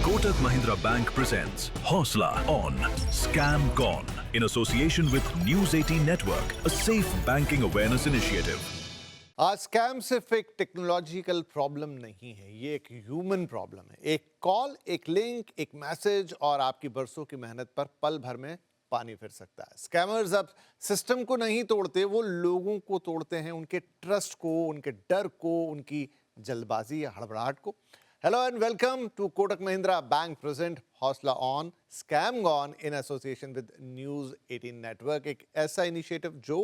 Kotak Mahindra Bank presents Hosla on Scam Gone in association with News 18 Network, a safe banking awareness initiative. आज scam सिर्फ एक technological problem नहीं है, ये एक ह्यूमन प्रॉब्लम है। एक कॉल, एक लिंक, एक मैसेज और आपकी बरसों की मेहनत पर पल भर में पानी फिर सकता है। स्कैमर्स अब सिस्टम को नहीं तोड़ते, वो लोगों को तोड़ते हैं, उनके ट्रस्ट को, उनके डर को, उनकी जल्दबाजी या हड़बड़ाहट को। Hello and welcome to Kotak Mahindra Bank present Hausla on scam gone in association with News 18 network. एक ऐसा इनिशिएटिव जो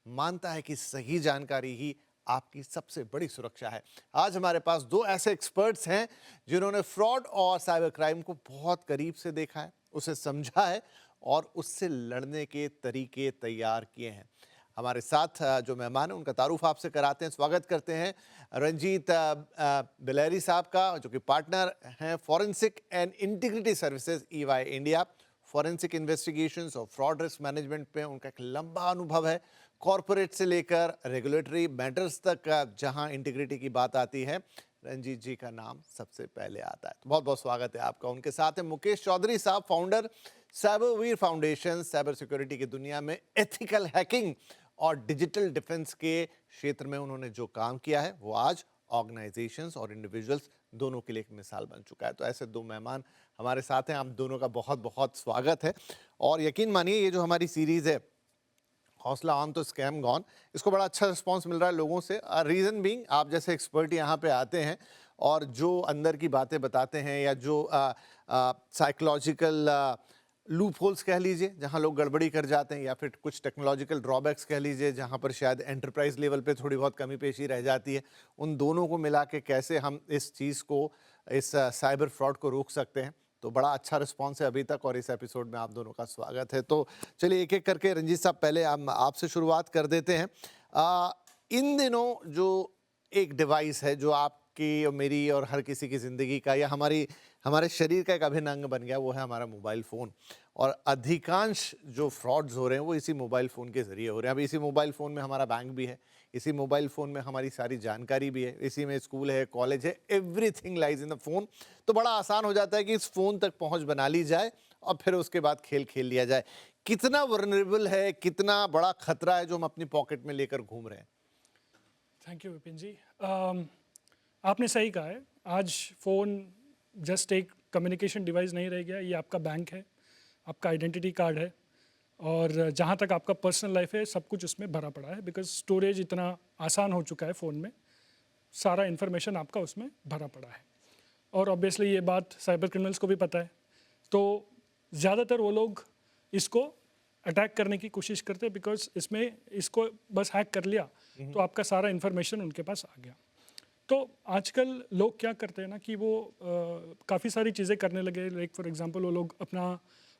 मानता है कि सही जानकारी ही आपकी सबसे बड़ी सुरक्षा है। आज हमारे पास दो ऐसे एक्सपर्ट्स हैं जिन्होंने फ्रॉड और साइबर क्राइम को बहुत करीब से देखा है, उसे समझा है और उससे लड़ने के तरीके तैयार किए हैं। हमारे साथ जो मेहमान हैं उनका तारुफ आपसे कराते हैं। स्वागत करते हैं रंजीत बिलेरी साहब का, जो कि पार्टनर हैं forensic and integrity services EY India. Forensic investigations और फ्रॉड रिस्क मैनेजमेंट पे उनका एक लंबा अनुभव है, कॉरपोरेट से लेकर रेगुलेटरी मैटर्स तक जहां इंटीग्रिटी की बात आती है, रंजीत जी का नाम सबसे पहले आता है। तो बहुत बहुत स्वागत है आपका। उनके साथ है मुकेश चौधरी साहब, फाउंडर साइबरवीर फाउंडेशन। साइबर सिक्योरिटी की दुनिया में एथिकल हैकिंग और डिजिटल डिफेंस के क्षेत्र में उन्होंने जो काम किया है वो आज ऑर्गेनाइजेशंस और इंडिविजुअल्स दोनों के लिए एक मिसाल बन चुका है। तो ऐसे दो मेहमान हमारे साथ हैं, आप दोनों का बहुत बहुत स्वागत है। और यकीन मानिए ये जो हमारी सीरीज़ है हौसला ऑन तो स्कैम गॉन, इसको बड़ा अच्छा रिस्पांस मिल रहा है लोगों से। रीज़न बीइंग आप जैसे एक्सपर्ट यहाँ पे आते हैं और जो अंदर की बातें बताते हैं या जो साइकोलॉजिकल लूप होल्स कह लीजिए जहाँ लोग गड़बड़ी कर जाते हैं, या फिर कुछ टेक्नोलॉजिकल ड्रॉबैक्स कह लीजिए जहाँ पर शायद एंटरप्राइज लेवल पे थोड़ी बहुत कमी पेशी रह जाती है, उन दोनों को मिला के कैसे हम इस चीज़ को, इस साइबर फ्रॉड को रोक सकते हैं। तो बड़ा अच्छा रिस्पांस है अभी तक और इस एपिसोड में आप दोनों का स्वागत है। तो चलिए एक एक करके रंजीत साहब पहले हम आपसे शुरुआत कर देते हैं। इन दिनों जो एक डिवाइस है जो आपकी और मेरी और हर किसी की ज़िंदगी का या हमारे शरीर का एक अभिन्न अंग बन गया, वो है हमारा मोबाइल फ़ोन। और अधिकांश जो फ्रॉड्स हो रहे हैं वो इसी मोबाइल फ़ोन के ज़रिए हो रहे हैं। अब इसी मोबाइल फ़ोन में हमारा बैंक भी है, इसी मोबाइल फ़ोन में हमारी सारी जानकारी भी है, इसी में स्कूल है, कॉलेज है, everything lies in the phone. तो बड़ा आसान हो जाता है कि इस फ़ोन तक पहुंच बना ली जाए और फिर उसके बाद खेल खेल लिया जाए। कितना वल्नरेबल है, कितना बड़ा खतरा है जो हम अपनी पॉकेट में लेकर घूम रहे हैं? थैंक यू विपिन जी। आपने सही कहा है, आज फ़ोन जस्ट एक कम्युनिकेशन डिवाइस नहीं रह गया, ये आपका बैंक है, आपका आइडेंटिटी कार्ड है और जहाँ तक आपका पर्सनल लाइफ है सब कुछ उसमें भरा पड़ा है। बिकॉज स्टोरेज इतना आसान हो चुका है फ़ोन में, सारा इन्फॉर्मेशन आपका उसमें भरा पड़ा है। और ऑब्वियसली ये बात साइबर क्रिमिनल्स को भी पता है, तो ज़्यादातर वो लोग इसको अटैक करने की कोशिश करते हैं बिकॉज इसको बस हैक कर लिया तो आपका सारा इन्फॉर्मेशन उनके पास आ गया। तो आजकल लोग क्या करते हैं ना कि वो काफ़ी सारी चीज़ें करने लगे। लाइक फॉर एग्जांपल वो लोग अपना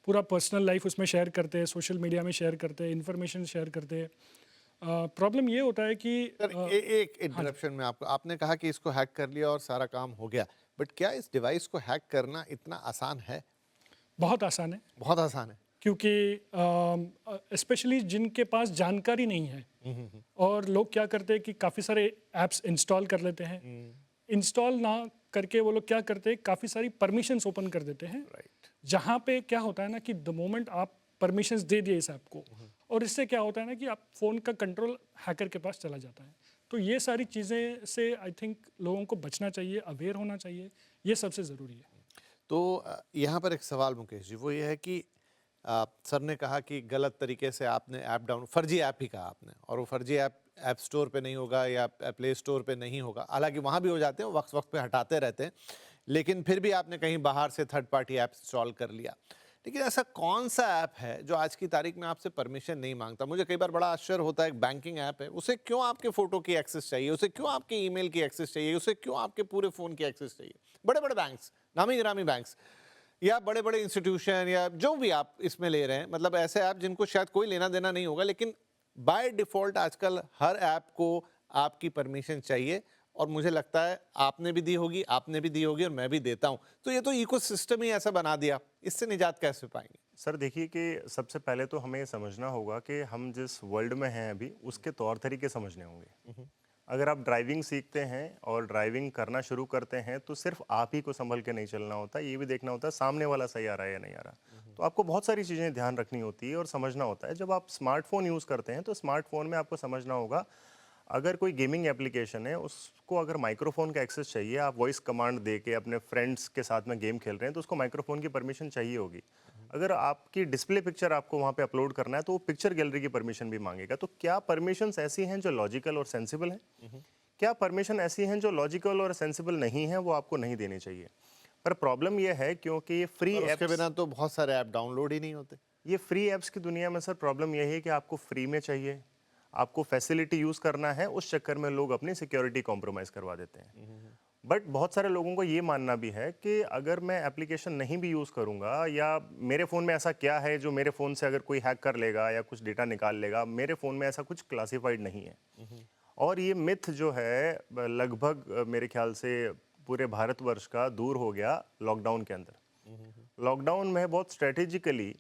पूरा पर्सनल लाइफ उसमें शेयर करते हैं, सोशल मीडिया में शेयर करते हैं, इन्फॉर्मेशन शेयर करते हैं। प्रॉब्लम ये होता है कि एक इंटरप्शन में आपने कहा कि इसको हैक कर लिया और सारा काम हो गया, बट क्या इस डिवाइस को हैक करना इतना आसान है? बहुत आसान है, बहुत आसान है। क्योंकि स्पेशली जिनके पास जानकारी नहीं है और लोग क्या करते हैं कि काफ़ी सारे ऐप्स इंस्टॉल कर लेते हैं। इंस्टॉल ना करके वो लोग क्या करते हैं, काफ़ी सारी परमिशंस ओपन कर देते हैं। जहाँ पे क्या होता है ना कि द मोमेंट आप परमिशंस दे दिए इस ऐप को, और इससे क्या होता है ना कि आप फ़ोन का कंट्रोल हैकर के पास चला जाता है। तो ये सारी चीज़ें से आई थिंक लोगों को बचना चाहिए, अवेयर होना चाहिए, ये सबसे ज़रूरी है। तो यहाँ पर एक सवाल मुकेश जी, वो ये है कि सर ने कहा कि गलत तरीके से आपने ऐप डाउन, फर्जी ऐप ही कहा आपने, और वो फर्जी ऐप स्टोर पे नहीं होगा या प्ले स्टोर पे नहीं होगा। हालांकि वहाँ भी हो जाते हैं, वक्त वक्त पे हटाते रहते हैं, लेकिन फिर भी आपने कहीं बाहर से थर्ड पार्टी ऐप इंस्टॉल कर लिया। लेकिन ऐसा कौन सा ऐप है जो आज की तारीख में आपसे परमिशन नहीं मांगता? मुझे कई बार बड़ा आश्चर्य होता है, एक बैंकिंग ऐप है, उसे क्यों आपके फोटो की एक्सेस चाहिए, उसे क्यों आपके ईमेल की एक्सेस चाहिए, उसे क्यों आपके पूरे फ़ोन की एक्सेस चाहिए? बड़े बड़े बैंक्स, नामी गिरामी बैंक्स या बड़े बड़े इंस्टीट्यूशन या जो भी आप इसमें ले रहे हैं, मतलब ऐसे ऐप जिनको शायद कोई लेना देना नहीं होगा, लेकिन बाय डिफ़ॉल्ट आजकल हर ऐप को आपकी परमिशन चाहिए। और मुझे लगता है आपने भी दी होगी, आपने भी दी होगी और मैं भी देता हूं। तो ये तो इकोसिस्टम ही ऐसा बना दिया, इससे निजात कैसे पाएंगे? सर देखिए कि सबसे पहले तो हमें ये समझना होगा कि हम जिस वर्ल्ड में हैं अभी उसके तौर तरीके समझने होंगे। अगर आप ड्राइविंग सीखते हैं और ड्राइविंग करना शुरू करते हैं तो सिर्फ आप ही को संभल के नहीं चलना होता, ये भी देखना होता है सामने वाला सही आ रहा है या नहीं आ रहा। तो आपको बहुत सारी चीज़ें ध्यान रखनी होती है और समझना होता है। जब आप स्मार्टफोन यूज़ करते हैं तो स्मार्टफोन में आपको समझना होगा, अगर कोई गेमिंग एप्लीकेशन है उसको अगर माइक्रोफोन का एक्सेस चाहिए, आप वॉइस कमांड दे के अपने फ्रेंड्स के साथ में गेम खेल रहे हैं तो उसको माइक्रोफोन की परमिशन चाहिए होगी। अगर आपकी डिस्प्ले पिक्चर आपको वहाँ पे अपलोड करना है तो वो पिक्चर गैलरी की परमिशन भी मांगेगा। तो क्या परमिशंस ऐसी हैं जो लॉजिकल और सेंसिबल हैं? क्या परमिशन ऐसी हैं जो लॉजिकल और सेंसिबल नहीं है, वो आपको नहीं देनी चाहिए। पर प्रॉब्लम ये है क्योंकि ये फ्री और उसके ऐप्स, बिना तो बहुत सारे ऐप डाउनलोड ही नहीं होते। ये फ्री ऐप्स की दुनिया में सर प्रॉब्लम यही है कि आपको फ्री में चाहिए, आपको फैसिलिटी यूज़ करना है, उस चक्कर में लोग अपनी सिक्योरिटी कॉम्प्रोमाइज़ करवा देते हैं। बट बहुत सारे लोगों को ये मानना भी है कि अगर मैं एप्लीकेशन नहीं भी यूज़ करूँगा या मेरे फ़ोन में ऐसा क्या है जो मेरे फ़ोन से अगर कोई हैक कर लेगा या कुछ डेटा निकाल लेगा, मेरे फ़ोन में ऐसा कुछ क्लासिफाइड नहीं है। और ये मिथ जो है लगभग मेरे ख्याल से पूरे भारतवर्ष का दूर हो गया लॉकडाउन के अंदर। लॉकडाउन में बहुत स्ट्रेटेजिकली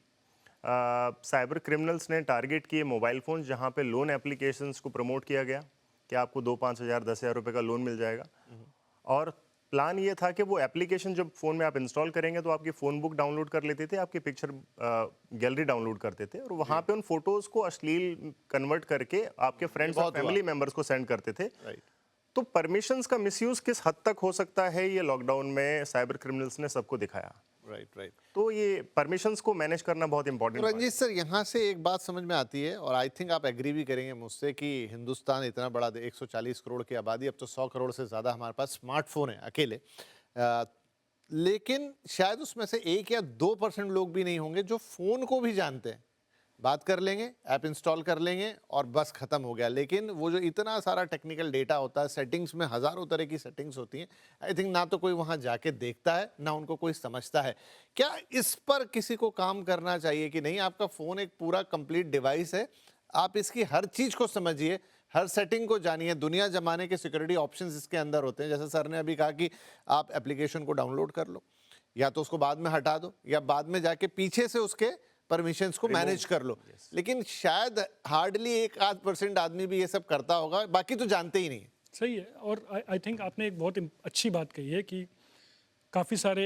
साइबर क्रिमिनल्स ने टारगेट किए मोबाइल फ़ोन, जहाँ पे लोन एप्लीकेशंस को प्रमोट किया गया कि आपको 2-5 हज़ार 10,000 रुपये का लोन मिल जाएगा। और प्लान ये था कि वो एप्लीकेशन जब फ़ोन में आप इंस्टॉल करेंगे तो आपकी फ़ोन बुक डाउनलोड कर लेते थे, आपकी पिक्चर गैलरी डाउनलोड करते थे और वहाँ पे उन फोटोज़ को अश्लील कन्वर्ट करके आपके फ्रेंड्स और फैमिली मेम्बर्स को सेंड करते थे। तो परमिशंस का मिसयूज़ किस हद तक हो सकता है, ये लॉकडाउन में साइबर क्रिमिनल्स ने सबको दिखाया। राइट। तो ये परमिशंस को मैनेज करना बहुत इंपॉर्टेंट है। रंजीत सर, यहाँ से एक बात समझ में आती है और आई थिंक आप एग्री भी करेंगे मुझसे कि हिंदुस्तान इतना बड़ा 140 करोड़ की आबादी, अब तो 100 करोड़ से ज़्यादा हमारे पास स्मार्टफोन है अकेले। लेकिन शायद उसमें से 1 या 2% लोग भी नहीं होंगे जो फ़ोन को भी जानते हैं। बात कर लेंगे, ऐप इंस्टॉल कर लेंगे और बस ख़त्म हो गया। लेकिन वो जो इतना सारा टेक्निकल डेटा होता है, सेटिंग्स में हज़ारों तरह की सेटिंग्स होती हैं, आई थिंक ना तो कोई वहाँ जाके देखता है, ना उनको कोई समझता है। क्या इस पर किसी को काम करना चाहिए कि नहीं, आपका फ़ोन एक पूरा कंप्लीट डिवाइस है, आप इसकी हर चीज़ को समझिए, हर सेटिंग को जानिए, दुनिया जमाने के सिक्योरिटी ऑप्शंस इसके अंदर होते हैं। जैसे सर ने अभी कहा कि आप एप्लीकेशन को डाउनलोड कर लो, या तो उसको बाद में हटा दो, या बाद में जाके पीछे से उसके परमिशंस को मैनेज कर लो। लेकिन शायद हार्डली 1-8% आदमी भी ये सब करता होगा, बाकी तो जानते ही नहीं। सही है। और आई थिंक आपने एक बहुत अच्छी बात कही है कि काफ़ी सारे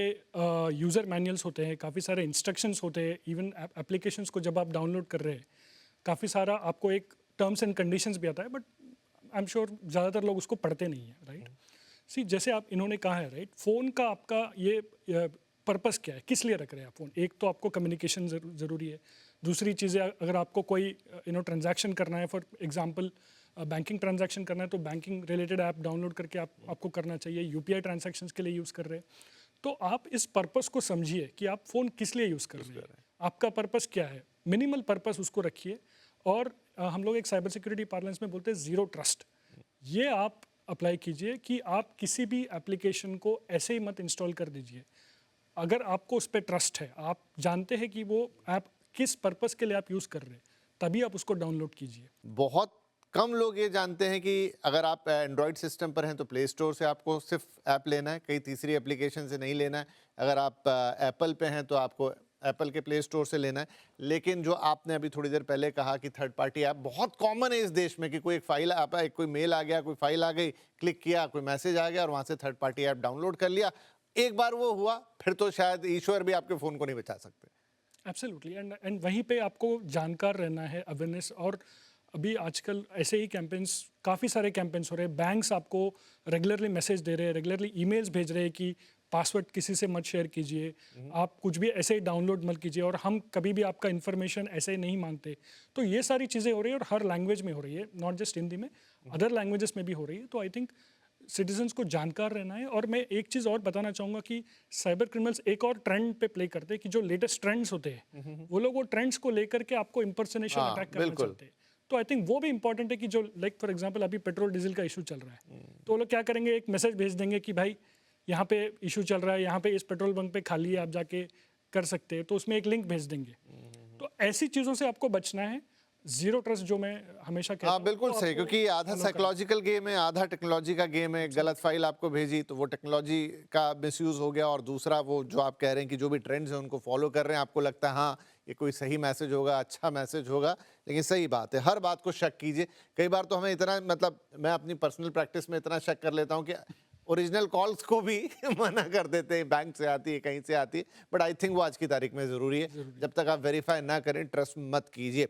यूज़र मैनुअल्स होते हैं, काफ़ी सारे इंस्ट्रक्शंस होते हैं। इवन एप्लीकेशंस को जब आप डाउनलोड कर रहे हैं, काफ़ी सारा आपको एक टर्म्स एंड कंडीशंस भी आता है, बट आई एम श्योर ज़्यादातर लोग उसको पढ़ते नहीं हैं, राइट। सी, जैसे आप इन्होंने कहा है, राइट, फ़ोन का आपका ये पर्पस क्या है, किस लिए रख रहे हैं आप फ़ोन? एक तो आपको कम्युनिकेशन ज़रूरी है। दूसरी चीज़ें, अगर आपको कोई ट्रांजैक्शन करना है, फॉर एग्जांपल बैंकिंग ट्रांजैक्शन करना है, तो बैंकिंग रिलेटेड ऐप डाउनलोड करके आपको करना चाहिए। यूपीआई ट्रांजैक्शंस के लिए यूज़ कर रहे हैं, तो आप इस पर्पस को समझिए कि आप फ़ोन किस लिए यूज़ कर रहे हैं, आपका पर्पस क्या है, मिनिमल पर्पस उसको रखिए। और हम लोग एक साइबर सिक्योरिटी पार्लेंस में बोलते हैं ज़ीरो ट्रस्ट। ये आप अप्लाई कीजिए कि आप किसी भी एप्लीकेशन को ऐसे ही मत इंस्टॉल कर दीजिए। अगर आपको उस पर ट्रस्ट है, आप जानते हैं कि वो ऐप किस पर्पस के लिए आप यूज़ कर रहे हैं, तभी आप उसको डाउनलोड कीजिए। बहुत कम लोग ये जानते हैं कि अगर आप एंड्रॉयड सिस्टम पर हैं तो प्ले स्टोर से आपको सिर्फ ऐप लेना है, कहीं तीसरी एप्लीकेशन से नहीं लेना है। अगर आप एप्पल पे हैं तो आपको एप्पल के प्ले स्टोर से लेना है। लेकिन जो आपने अभी थोड़ी देर पहले कहा कि थर्ड पार्टी ऐप बहुत कॉमन है इस देश में, कि कोई एक फाइल आता, कोई मेल आ गया, कोई फाइल आ गई, क्लिक किया, कोई मैसेज आ गया और वहाँ से थर्ड पार्टी ऐप डाउनलोड कर लिया। एक बार वो हुआ, फिर तो शायद ईश्वर भी आपके फ़ोन को नहीं बचा सकते। एब्सोल्युटली। एंड वहीं पे आपको जानकार रहना है, अवेयरनेस। और अभी आजकल ऐसे ही कैंपेन्स, काफ़ी सारे कैंपेन्स हो रहे हैं। बैंक्स आपको रेगुलरली मैसेज दे रहे हैं, रेगुलरली ईमेल्स भेज रहे हैं कि पासवर्ड किसी से मत शेयर कीजिए, आप कुछ भी ऐसे ही डाउनलोड मत कीजिए, और हम कभी भी आपका इन्फॉर्मेशन ऐसे ही नहीं मांगते। तो ये सारी चीज़ें हो रही है और हर लैंग्वेज में हो रही है, नॉट जस्ट हिंदी में, अदर लैंग्वेजेस में भी हो रही है। तो आई थिंक सिटीजन्स को जानकार रहना है। और मैं एक चीज़ और बताना चाहूँगा कि साइबर क्रिमिनल्स एक और ट्रेंड पे प्ले करते हैं कि जो लेटेस्ट ट्रेंड्स होते हैं, वो लोग वो ट्रेंड्स को लेकर के आपको इम्पर्सनेशन अटैक करना चाहते हैं। तो आई थिंक वो भी इंपॉर्टेंट है कि जो लाइक फॉर एग्जांपल अभी पेट्रोल डीजल का इशू चल रहा है, तो वो लोग क्या करेंगे, एक मैसेज भेज देंगे कि भाई यहाँ पे इशू चल रहा है, यहाँ पे इस पेट्रोल बंक पे खाली है, आप जाके कर सकते हैं। तो उसमें एक लिंक भेज देंगे। तो ऐसी चीज़ों से आपको बचना है। जीरो ट्रस्ट जो मैं हमेशा कहता हूं, बिल्कुल सही, क्योंकि आधा साइकोलॉजिकल गेम है, आधा टेक्नोलॉजी का गेम है। गलत फाइल आपको भेजी तो वो टेक्नोलॉजी का मिसयूज हो गया, और दूसरा वो जो आप कह रहे हैं कि जो भी ट्रेंड्स हैं उनको फॉलो कर रहे हैं, आपको लगता है हाँ ये कोई सही मैसेज होगा, अच्छा मैसेज होगा, लेकिन सही बात है, हर बात को शक कीजिए। कई बार तो हमें इतना मतलब मैं अपनी पर्सनल प्रैक्टिस में इतना शक कर लेता हूँ कि ओरिजिनल कॉल्स को भी मना कर देते हैं, बैंक से आती है, कहीं से आती है, बट आई थिंक वो आज की तारीख में ज़रूरी है। जब तक आप वेरीफाई ना करें, ट्रस्ट मत कीजिए।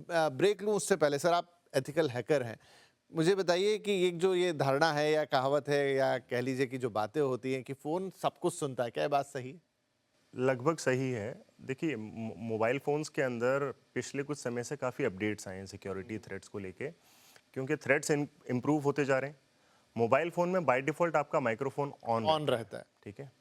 ब्रेक लूँ उससे पहले, सर आप एथिकल हैकर हैं, मुझे बताइए कि एक जो ये धारणा है या कहावत है या कह लीजिए कि जो बातें होती हैं कि फ़ोन सब कुछ सुनता है, क्या ये बात सही है? लगभग सही है। देखिए मोबाइल फ़ोन्स के अंदर पिछले कुछ समय से काफ़ी अपडेट्स आए हैं सिक्योरिटी थ्रेट्स को लेके, क्योंकि थ्रेट्स इम्प्रूव होते जा रहे हैं। मोबाइल फ़ोन में बाय डिफ़ॉल्ट आपका माइक्रोफ़ोन ऑन रहता है। ठीक है।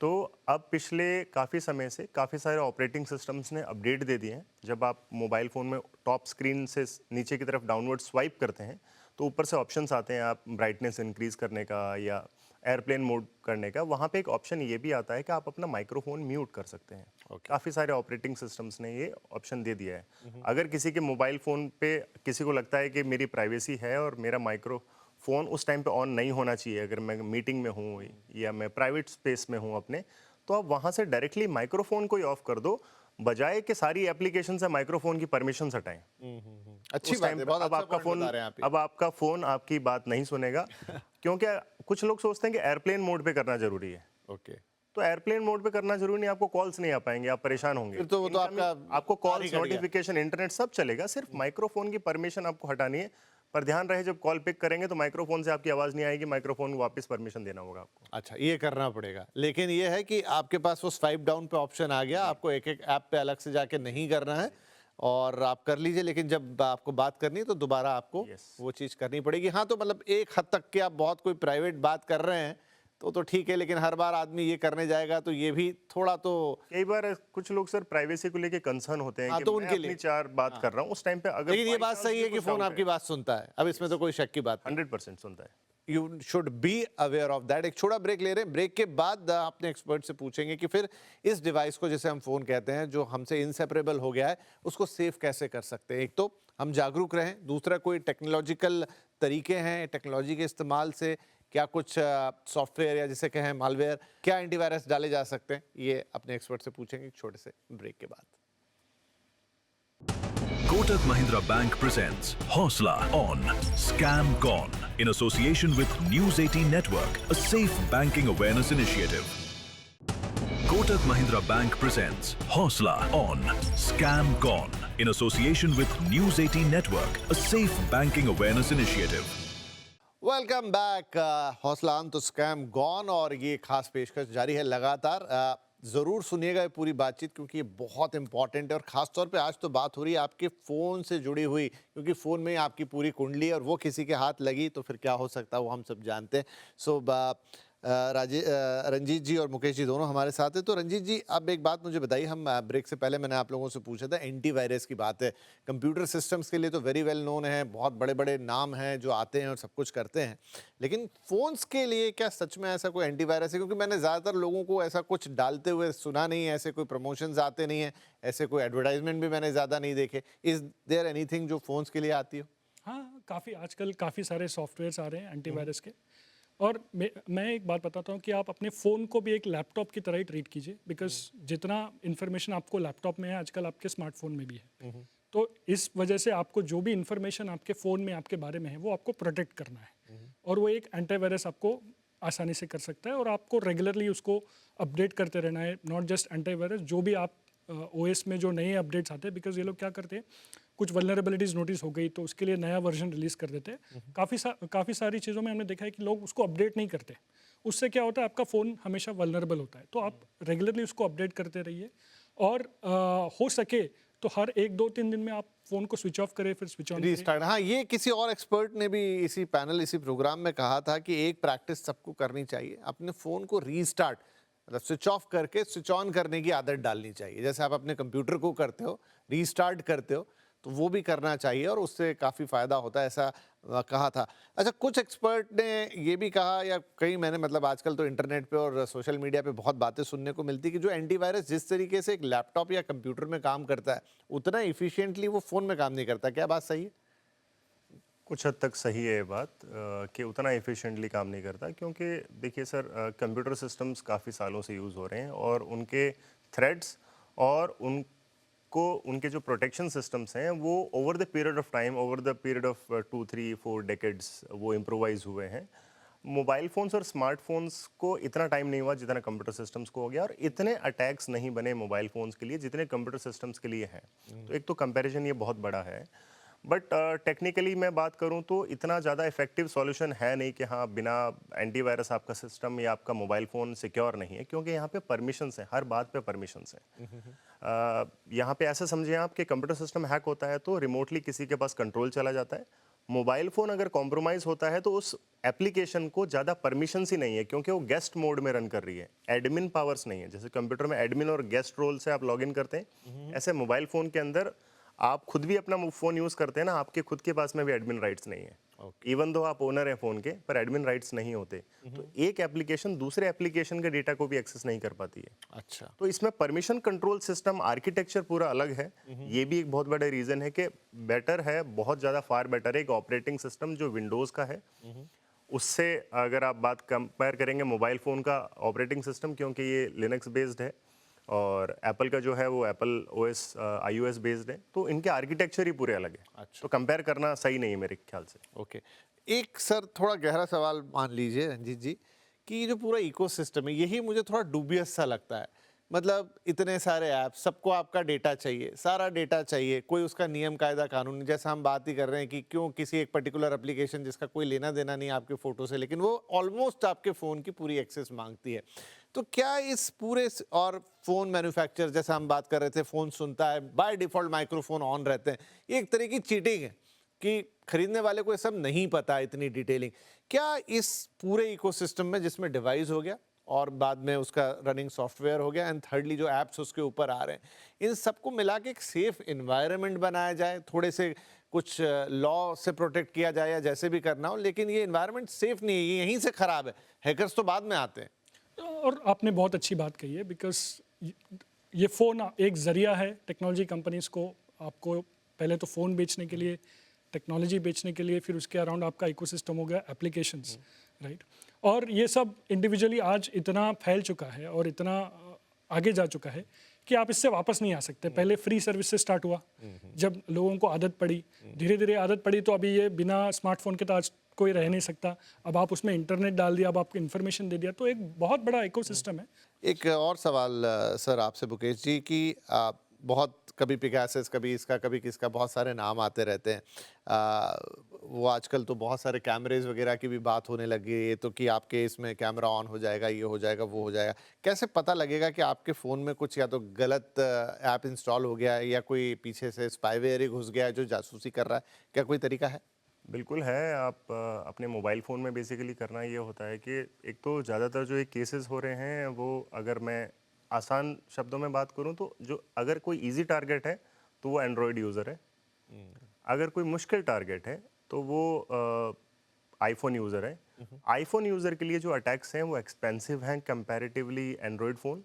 तो अब पिछले काफ़ी समय से काफ़ी सारे ऑपरेटिंग सिस्टम्स ने अपडेट दे दिए हैं। जब आप मोबाइल फ़ोन में टॉप स्क्रीन से नीचे की तरफ डाउनवर्ड स्वाइप करते हैं तो ऊपर से ऑप्शंस आते हैं, आप ब्राइटनेस इंक्रीज़ करने का या एयरप्लेन मोड करने का। वहाँ पे एक ऑप्शन ये भी आता है कि आप अपना माइक्रोफोन म्यूट कर सकते हैं। काफ़ी सारे ऑपरेटिंग सिस्टम्स ने ये ऑप्शन दे दिया है। अगर किसी के मोबाइल फ़ोन पे किसी को लगता है कि मेरी प्राइवेसी है और मेरा फ़ोन उस टाइम पे ऑन नहीं होना चाहिए, अगर मैं मीटिंग में हूँ या मैं प्राइवेट स्पेस में हूँ अपने, तो आप वहाँ से डायरेक्टली माइक्रोफोन को ही ऑफ कर दो, बजाय कि सारी एप्लीकेशन से माइक्रोफोन की परमिशन हटाएं। अच्छी उस बात टाइम है, पे बहुत अब अच्छा आपका पॉइंट फ़ोन बता रहे हैं आप ये। अब आपका फ़ोन आपकी बात नहीं सुनेगा क्योंकि कुछ लोग सोचते हैं कि एयरप्लेन मोड पे करना ज़रूरी है। ओके, तो एयरप्लेन मोड पे करना जरूरी नहीं, आपको कॉल्स नहीं आ पाएंगे, आप परेशान होंगे। फिर तो वो तो Incoming- आपका आपको तार ही कॉल्स, कट गया। नोटिफिकेशन, इंटरनेट सब चलेगा, सिर्फ माइक्रोफोन की परमिशन आपको हटानी है। पर ध्यान रहे जब कॉल पिक करेंगे तो माइक्रोफोन से आपकी आवाज़ नहीं आएगी, माइक्रोफोन को वापस परमिशन देना होगा आपको। अच्छा, ये करना पड़ेगा, लेकिन ये है कि आपके पास वो स्वाइप डाउन पे ऑप्शन आ गया, आपको एक-एक ऐप पे अलग से जाके नहीं करना है और आप कर लीजिए, लेकिन जब आपको बात करनी है तो दोबारा आपको Yes. वो चीज़ करनी पड़ेगी। हाँ, तो मतलब एक हद तक कि आप बहुत कोई प्राइवेट बात कर रहे हैं, तो ठीक है, लेकिन हर बार आदमी ये करने जाएगा तो ये भी थोड़ा तो कई बार कुछ लोग सर प्राइवेसी को लेके कंसर्न होते हैं हाँ, कि तो मैं उनके अपनी लिए। चार बात कर रहा हूँ, उस टाइम पे अगर लेकिन ये by बात chance सही भी है कि कुछ फ़ोन doubt आपकी बात सुनता है, अब इसमें तो कोई शक की बात नहीं। 100% सुनता है। You should be aware of that. एक छोटा ब्रेक ले रहे हैं, ब्रेक के बाद अपने एक्सपर्ट से पूछेंगे कि फिर इस डिवाइस को, जैसे हम फ़ोन कहते हैं, जो हमसे इंसेपरेबल हो गया है, उसको सेफ कैसे कर सकते हैं। एक तो हम जागरूक रहें, दूसरा कोई टेक्नोलॉजिकल तरीके हैं टेक्नोलॉजी के इस्तेमाल से, क्या कुछ सॉफ्टवेयर या जिसे कहें मालवेयर, क्या एंटीवायरस डाले जा सकते हैं, ये अपने एक्सपर्ट से पूछेंगे एक छोटे से ब्रेक के बाद। Kotak Mahindra Bank presents Hosla on Scam Gone in association with News 18 Network, a safe banking awareness initiative. Kotak Mahindra Bank presents Hosla on Scam Gone in association with News 18 Network, a safe banking awareness initiative. Welcome back. हौसला on तो scam gone, और ये खास पेशकश जारी है लगातार। ज़रूर सुनिएगा ये पूरी बातचीत, क्योंकि ये बहुत इंपॉर्टेंट है, और ख़ास तौर पे आज तो बात हो रही है आपके फ़ोन से जुड़ी हुई, क्योंकि फ़ोन में ही आपकी पूरी कुंडली है और वो किसी के हाथ लगी तो फिर क्या हो सकता है वो हम सब जानते हैं। सो रंजीत जी और मुकेश जी दोनों हमारे साथ हैं। तो रंजीत जी, अब एक बात मुझे बताइए, हम ब्रेक से पहले मैंने आप लोगों से पूछा था, एंटीवायरस की बात है, कंप्यूटर सिस्टम्स के लिए तो वेरी वेल नोन है, बहुत बड़े बड़े नाम हैं जो आते हैं और सब कुछ करते हैं, लेकिन फ़ोन्स के लिए क्या सच में ऐसा कोई एंटीवायरस है? क्योंकि मैंने ज़्यादातर लोगों को ऐसा कुछ डालते हुए सुना नहीं है, ऐसे कोई प्रमोशंस आते नहीं हैं, ऐसे कोई एडवर्टाइजमेंट भी मैंने ज़्यादा नहीं देखे। इज़ देयर एनीथिंग जो फ़ोन्स के लिए आती हो? हाँ, काफ़ी आजकल काफ़ी सारे सॉफ्टवेयर्स आ रहे हैं एंटीवायरस के। और मैं एक बात बताता हूँ कि आप अपने फ़ोन को भी एक लैपटॉप की तरह ही ट्रीट कीजिए, बिकॉज जितना इन्फॉर्मेशन आपको लैपटॉप में है, आजकल आपके स्मार्टफोन में भी है। तो इस वजह से आपको जो भी इन्फॉर्मेशन आपके फ़ोन में आपके बारे में है वो आपको प्रोटेक्ट करना है, और वो एक एंटीवायरस आपको आसानी से कर सकता है, और आपको रेगुलरली उसको अपडेट करते रहना है। नॉट जस्ट एंटीवायरस, जो भी आप ओएस में जो नए अपडेट्स आते हैं, बिकॉज ये लोग क्या करते हैं, कुछ वल्नरेबिलिटीज़ नोटिस हो गई तो उसके लिए नया वर्जन रिलीज़ कर देते हैं। काफ़ी सारी चीज़ों में हमने देखा है कि लोग उसको अपडेट नहीं करते, उससे क्या होता है, आपका फ़ोन हमेशा वल्नरेबल होता है। तो आप रेगुलरली उसको अपडेट करते रहिए, और हो सके तो हर 1-2-3 दिन में आप फ़ोन को स्विच ऑफ करें, फिर स्विच ऑन करें। रीस्टार्ट, हाँ, ये किसी और एक्सपर्ट ने भी इसी पैनल, इसी प्रोग्राम में कहा था कि एक प्रैक्टिस सबको करनी चाहिए, अपने फ़ोन को रीस्टार्ट, मतलब स्विच ऑफ करके स्विच ऑन करने की आदत डालनी चाहिए। जैसे आप अपने कंप्यूटर को करते हो, रीस्टार्ट करते हो, तो वो भी करना चाहिए, और उससे काफ़ी फ़ायदा होता है, ऐसा कहा था। अच्छा, कुछ एक्सपर्ट ने ये भी कहा, या कई मैंने मतलब आजकल तो इंटरनेट पे और सोशल मीडिया पे बहुत बातें सुनने को मिलती कि जो एंटीवायरस जिस तरीके से एक लैपटॉप या कंप्यूटर में काम करता है, उतना इफिशिएंटली वो फ़ोन में काम नहीं करता। क्या बात सही है? कुछ हद तक सही है ये बात, कि उतना एफिशिएंटली काम नहीं करता, क्योंकि देखिए सर, कंप्यूटर सिस्टम्स काफ़ी सालों से यूज़ हो रहे हैं और उनके थ्रेड्स और उन उसको उनके जो प्रोटेक्शन सिस्टम्स हैं वो over the period of time, over the period of 2, 3, 4 decades वो इम्प्रोवाइज हुए हैं। मोबाइल फ़ोन्स और स्मार्टफोन्स को इतना टाइम नहीं हुआ जितना कंप्यूटर सिस्टम्स को हो गया, और इतने अटैक्स नहीं बने मोबाइल फ़ोन्स के लिए जितने कंप्यूटर सिस्टम्स के लिए हैं। तो एक तो कंपैरिजन ये बहुत बड़ा है। बट टेक्निकली मैं बात करूं तो इतना ज़्यादा इफेक्टिव सॉल्यूशन है नहीं कि हाँ बिना एंटीवायरस आपका सिस्टम या आपका मोबाइल फ़ोन सिक्योर नहीं है, क्योंकि यहाँ पे परमिशंस हैं, हर बात पे परमिशंस हैं। यहाँ पे ऐसे समझिए आप कि कंप्यूटर सिस्टम हैक होता है तो रिमोटली किसी के पास कंट्रोल चला जाता है। मोबाइल फ़ोन अगर कॉम्प्रोमाइज़ होता है तो उस एप्लीकेशन को ज़्यादा परमिशंस ही नहीं है, क्योंकि वो गेस्ट मोड में रन कर रही है, एडमिन पावर्स नहीं है। जैसे कंप्यूटर में एडमिन और गेस्ट रोल से आप लॉगिन करते हैं, ऐसे मोबाइल फ़ोन के अंदर आप खुद भी अपना फ़ोन यूज़ करते हैं ना, आपके खुद के पास में भी एडमिन राइट्स नहीं है। इवन दो आप ओनर हैं फ़ोन के, पर एडमिन राइट्स नहीं होते। तो एक एप्लीकेशन दूसरे एप्लीकेशन के डेटा को भी एक्सेस नहीं कर पाती है। अच्छा, तो इसमें परमिशन कंट्रोल सिस्टम आर्किटेक्चर पूरा अलग है। ये भी एक बहुत बड़ा रीज़न है कि बेटर है, बहुत ज़्यादा फार बेटर है एक ऑपरेटिंग सिस्टम जो विंडोज़ का है उससे। अगर आप बात कंपेयर करेंगे मोबाइल फ़ोन का ऑपरेटिंग सिस्टम, क्योंकि ये लिनक्स बेस्ड है और एप्पल का जो है वो एप्पल ओएस iOS बेस्ड है, तो इनके आर्किटेक्चर ही पूरे अलग है। अच्छा। तो कंपेयर करना सही नहीं है मेरे ख्याल से। ओके। एक सर थोड़ा गहरा सवाल मान लीजिए रंजीत जी, कि ये जो पूरा इकोसिस्टम है यही मुझे थोड़ा डूबियस सा लगता है। मतलब इतने सारे ऐप, सबको आपका डेटा चाहिए, सारा डेटा चाहिए, कोई उसका नियम कायदा कानून नहीं। जैसा हम बात ही कर रहे हैं कि क्यों किसी एक पर्टिकुलर एप्लीकेशन जिसका कोई लेना देना नहीं आपके फ़ोटो से, लेकिन वो ऑलमोस्ट आपके फ़ोन की पूरी एक्सेस मांगती है। तो क्या इस पूरे और फ़ोन मैन्युफैक्चरर, जैसा हम बात कर रहे थे, फ़ोन सुनता है, बाय डिफ़ॉल्ट माइक्रोफ़ोन ऑन रहते हैं, ये एक तरह की चीटिंग है कि खरीदने वाले को ये सब नहीं पता, इतनी डिटेलिंग। क्या इस पूरे इकोसिस्टम में, जिसमें डिवाइस हो गया और बाद में उसका रनिंग सॉफ्टवेयर हो गया एंड थर्डली जो ऐप्स उसके ऊपर आ रहे हैं, इन सबको मिला के एक सेफ इन्वायरमेंट बनाया जाए, थोड़े से कुछ लॉ से प्रोटेक्ट किया जाए या जैसे भी करना हो, लेकिन ये इन्वायरमेंट सेफ नहीं है, ये यहीं से ख़राब है। हैकर्स तो बाद में आते हैं। और आपने बहुत अच्छी बात कही है, बिकॉज ये फ़ोन एक ज़रिया है टेक्नोलॉजी कंपनीज़ को, आपको पहले तो फ़ोन बेचने के लिए, टेक्नोलॉजी बेचने के लिए, फिर उसके अराउंड आपका इकोसिस्टम हो गया एप्लीकेशंस, राइट। और ये सब इंडिविजुअली आज इतना फैल चुका है और इतना आगे जा चुका है कि आप इससे वापस नहीं आ सकते। पहले फ्री सर्विस से स्टार्ट हुआ, जब लोगों को आदत पड़ी, धीरे धीरे आदत पड़ी, तो अभी ये बिना स्मार्टफोन के तो आज कोई रह नहीं सकता। अब आप उसमें इंटरनेट डाल दिया, अब आपको इन्फॉर्मेशन दे दिया, तो एक बहुत बड़ा इकोसिस्टम है। एक और सवाल सर आपसे मुकेश जी, कि बहुत कभी पिकासेस, कभी इसका, कभी किसका, बहुत सारे नाम आते रहते हैं। वो आजकल तो बहुत सारे कैमरेज वगैरह की भी बात होने लगी है, तो कि आपके इसमें कैमरा ऑन हो जाएगा, ये हो जाएगा, वो हो जाएगा। कैसे पता लगेगा कि आपके फ़ोन में कुछ या तो गलत ऐप इंस्टॉल हो गया है या कोई पीछे से स्पाईवेयर ही घुस गया है जो जासूसी कर रहा है? क्या कोई तरीका है? बिल्कुल है। आप अपने मोबाइल फ़ोन में बेसिकली करना ये होता है कि एक तो ज़्यादातर जो ये केसेस हो रहे हैं वो, अगर मैं आसान शब्दों में बात करूं तो, जो अगर कोई इजी टारगेट है तो वो एंड्रॉयड यूज़र है, अगर कोई मुश्किल टारगेट है तो वो आईफोन यूज़र है। आईफोन यूज़र के लिए जो अटैक्स हैं वो एक्सपेंसिव हैं कंपैरेटिवली एंड्रॉयड फ़ोन।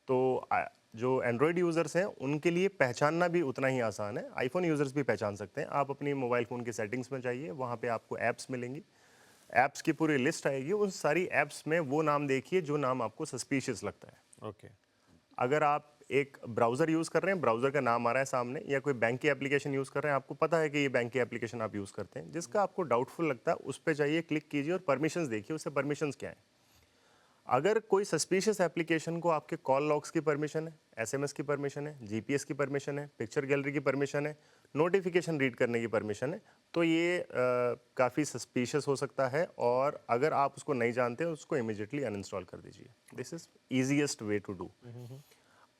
तो जो एंड्रॉयड यूज़र्स हैं उनके लिए पहचानना भी उतना ही आसान है। आईफोन यूज़र्स भी पहचान सकते हैं। आप अपनी मोबाइल फ़ोन की सेटिंग्स में जाइए, वहाँ पे आपको ऐप्स मिलेंगी, ऐप्स की पूरी लिस्ट आएगी। उन सारी ऐप्स में वो नाम देखिए जो नाम आपको सस्पिशियस लगता है। ओके। अगर आप एक ब्राउज़र यूज़ कर रहे हैं, ब्राउज़र का नाम आ रहा है सामने, या कोई बैंक की एप्लीकेशन यूज़ कर रहे हैं, आपको पता है कि ये बैंक की एप्लीकेशन आप यूज़ करते हैं, जिसका आपको डाउटफुल लगता है उस पे जाइए, क्लिक कीजिए और परमिशंस देखिए उससे परमिशंस क्या है। अगर कोई सस्पिशियस एप्लीकेशन को आपके कॉल लॉग्स की परमिशन है, एसएमएस की परमिशन है, जीपीएस की परमिशन है, पिक्चर गैलरी की परमिशन है, नोटिफिकेशन रीड करने की परमिशन है, तो ये काफ़ी सस्पिशियस हो सकता है। और अगर आप उसको नहीं जानते उसको इमीडिएटली अनइंस्टॉल कर दीजिए। This is easiest way to do.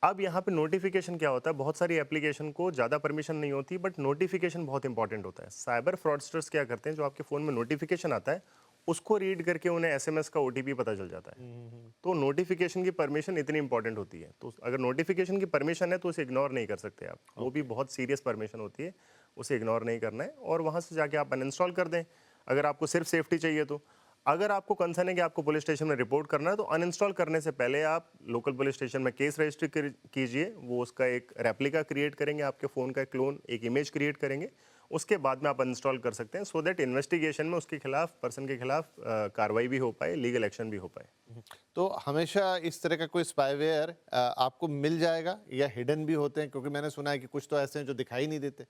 अब यहाँ पे नोटिफिकेशन क्या होता है, बहुत सारी एप्लीकेशन को ज़्यादा परमिशन नहीं होती, बट नोटिफिकेशन बहुत इंपॉर्टेंट होता है। साइबर फ्रॉडस्टर्स क्या करते हैं, जो आपके फ़ोन में नोटिफिकेशन आता है उसको रीड करके उन्हें एसएमएस का ओटीपी पता चल जाता है। तो नोटिफिकेशन की परमिशन इतनी इंपॉर्टेंट होती है। तो अगर नोटिफिकेशन की परमिशन है तो उसे इग्नोर नहीं कर सकते आप। वो भी बहुत सीरियस परमिशन होती है, उसे इग्नोर नहीं करना है और वहाँ से जाके आप अनइंस्टॉल कर दें, अगर आपको सिर्फ सेफ्टी चाहिए तो। अगर आपको कंसर्न है कि आपको पुलिस स्टेशन में रिपोर्ट करना है, तो अनइंस्टॉल करने से पहले आप लोकल पुलिस स्टेशन में केस रजिस्टर कीजिए। वो उसका एक रेप्लिका क्रिएट करेंगे, आपके फ़ोन का क्लोन, एक इमेज क्रिएट करेंगे, उसके बाद में आप अनइंस्टॉल कर सकते हैं, सो दैट इन्वेस्टिगेशन में उसके खिलाफ, पर्सन के खिलाफ कार्रवाई भी हो पाए, लीगल एक्शन भी हो पाए। तो हमेशा इस तरह का कोई स्पाईवेयर आपको मिल जाएगा या हिडन भी होते हैं? क्योंकि मैंने सुना है कि कुछ तो ऐसे हैं जो दिखाई नहीं देते।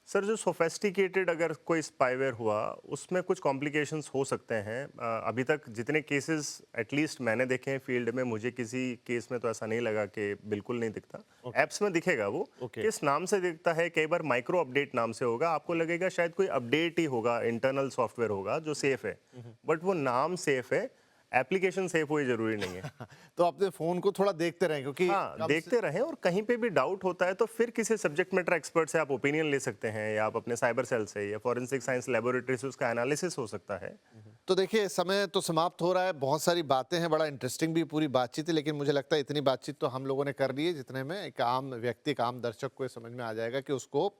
सर, जो सोफेस्टिकेटेड अगर कोई स्पाईवेयर हुआ उसमें कुछ कॉम्प्लिकेशंस हो सकते हैं। अभी तक जितने केसेस एटलीस्ट मैंने देखे हैं फील्ड में, मुझे किसी केस में तो ऐसा नहीं लगा कि बिल्कुल नहीं दिखता। ऐप्स में दिखेगा वो, किस नाम से दिखता है, कई बार माइक्रो अपडेट नाम से होगा, आपको लगेगा शायद कोई अपडेट ही होगा, इंटरनल सॉफ्टवेयर होगा जो सेफ है, बट वो नाम सेफ है, एप्लीकेशन सेफ हुई जरूरी नहीं है। तो अपने फोन को थोड़ा देखते रहें, क्योंकि हाँ, देखते रहें, और कहीं पे भी डाउट होता है तो फिर किसी सब्जेक्ट मैटर एक्सपर्ट से आप ओपिनियन ले सकते हैं, या आप अपने साइबर सेल से या फॉरेंसिक साइंस लेबोरेटरी से उसका एनालिसिस हो सकता है। तो देखिए, समय तो समाप्त हो रहा है, बहुत सारी बातें हैं, बड़ा इंटरेस्टिंग भी पूरी बातचीत है, लेकिन मुझे लगता है इतनी बातचीत तो हम लोगों ने कर ली है जितने में एक आम व्यक्ति, एक आम दर्शक को ये समझ में आ जाएगा कि उसको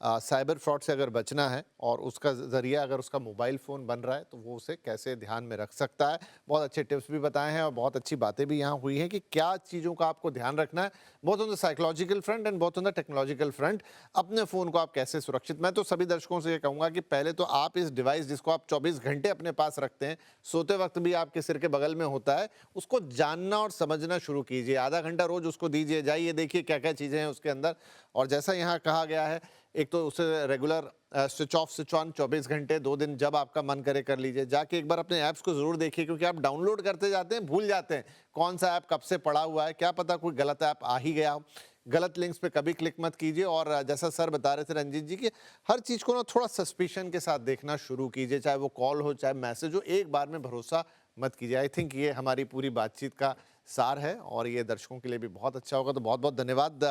साइबर फ्रॉड से अगर बचना है और उसका ज़रिया अगर उसका मोबाइल फ़ोन बन रहा है तो वो उसे कैसे ध्यान में रख सकता है। बहुत अच्छे टिप्स भी बताए हैं और बहुत अच्छी बातें भी यहाँ हुई हैं कि क्या चीज़ों का आपको ध्यान रखना है, both on the psychological front end both on the technological front. अपने फ़ोन को आप कैसे सुरक्षित, मैं तो सभी दर्शकों से ये कहूँगा कि पहले तो आप इस डिवाइस जिसको आप 24 घंटे अपने पास रखते हैं, सोते वक्त भी आपके सिर के बगल में होता है, उसको जानना और समझना शुरू कीजिए। आधा घंटा रोज़ उसको दीजिए, जाइए देखिए क्या क्या चीज़ें हैं उसके अंदर। और जैसा यहाँ कहा गया है, एक तो उसे regular switch off switch on 24 घंटे 2 दिन जब आपका मन करे कर लीजिए। जाके एक बार अपने ऐप्स को ज़रूर देखिए, क्योंकि आप डाउनलोड करते जाते हैं, भूल जाते हैं कौन सा ऐप कब से पड़ा हुआ है, क्या पता कोई गलत ऐप आ ही गया हो। गलत लिंक्स पे कभी क्लिक मत कीजिए। और जैसा सर बता रहे थे रंजीत जी कि हर चीज़ को ना थोड़ा सस्पिशन के साथ देखना शुरू कीजिए, चाहे वो कॉल हो चाहे मैसेज हो, एक बार में भरोसा मत कीजिए। आई थिंक ये हमारी पूरी बातचीत का सार है और ये दर्शकों के लिए भी बहुत अच्छा होगा। तो बहुत बहुत धन्यवाद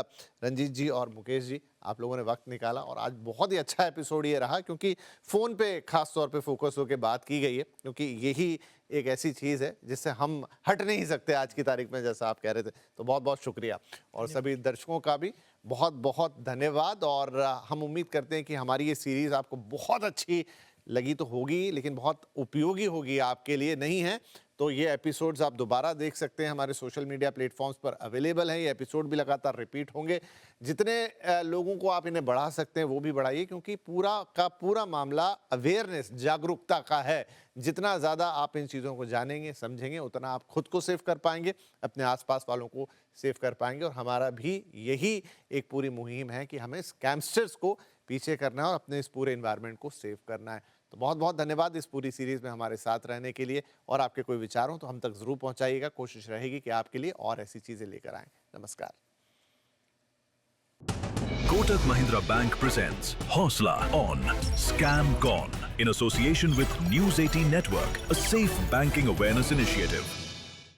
रंजीत जी और मुकेश जी, आप लोगों ने वक्त निकाला और आज बहुत ही अच्छा एपिसोड ये रहा, क्योंकि फ़ोन पे खास तौर पे फोकस होकर बात की गई है, क्योंकि यही एक ऐसी चीज़ है जिससे हम हट नहीं सकते आज की तारीख में, जैसा आप कह रहे थे। तो बहुत बहुत शुक्रिया और सभी दर्शकों का भी बहुत बहुत धन्यवाद। और हम उम्मीद करते हैं कि हमारी ये सीरीज़ आपको बहुत अच्छी लगी तो होगी, लेकिन बहुत उपयोगी होगी आपके लिए। नहीं है तो ये एपिसोड्स आप दोबारा देख सकते हैं, हमारे सोशल मीडिया प्लेटफॉर्म्स पर अवेलेबल हैं। ये एपिसोड भी लगातार रिपीट होंगे। जितने लोगों को आप इन्हें बढ़ा सकते हैं वो भी बढ़ाइए, क्योंकि पूरा का पूरा मामला अवेयरनेस, जागरूकता का है। जितना ज़्यादा आप इन चीज़ों को जानेंगे, समझेंगे, उतना आप खुद को सेव कर पाएंगे, अपने आसपास वालों को सेव कर पाएंगे। और हमारा भी यही एक पूरी मुहिम है कि हमें स्कैमस्टर्स को पीछे करना है और अपने इस पूरे एनवायरनमेंट को सेव करना है। तो बहुत बहुत धन्यवाद इस पूरी सीरीज़ में हमारे साथ रहने के लिए। और आपके कोई विचार हो तो हम तक ज़रूर पहुंचाइएगा, कोशिश रहेगी कि आपके लिए और ऐसी चीज़ें लेकर आएं। नमस्कार। Kotak Mahindra Bank presents Hosla on Scam Gone in association with News 18 Network, a safe banking awareness initiative.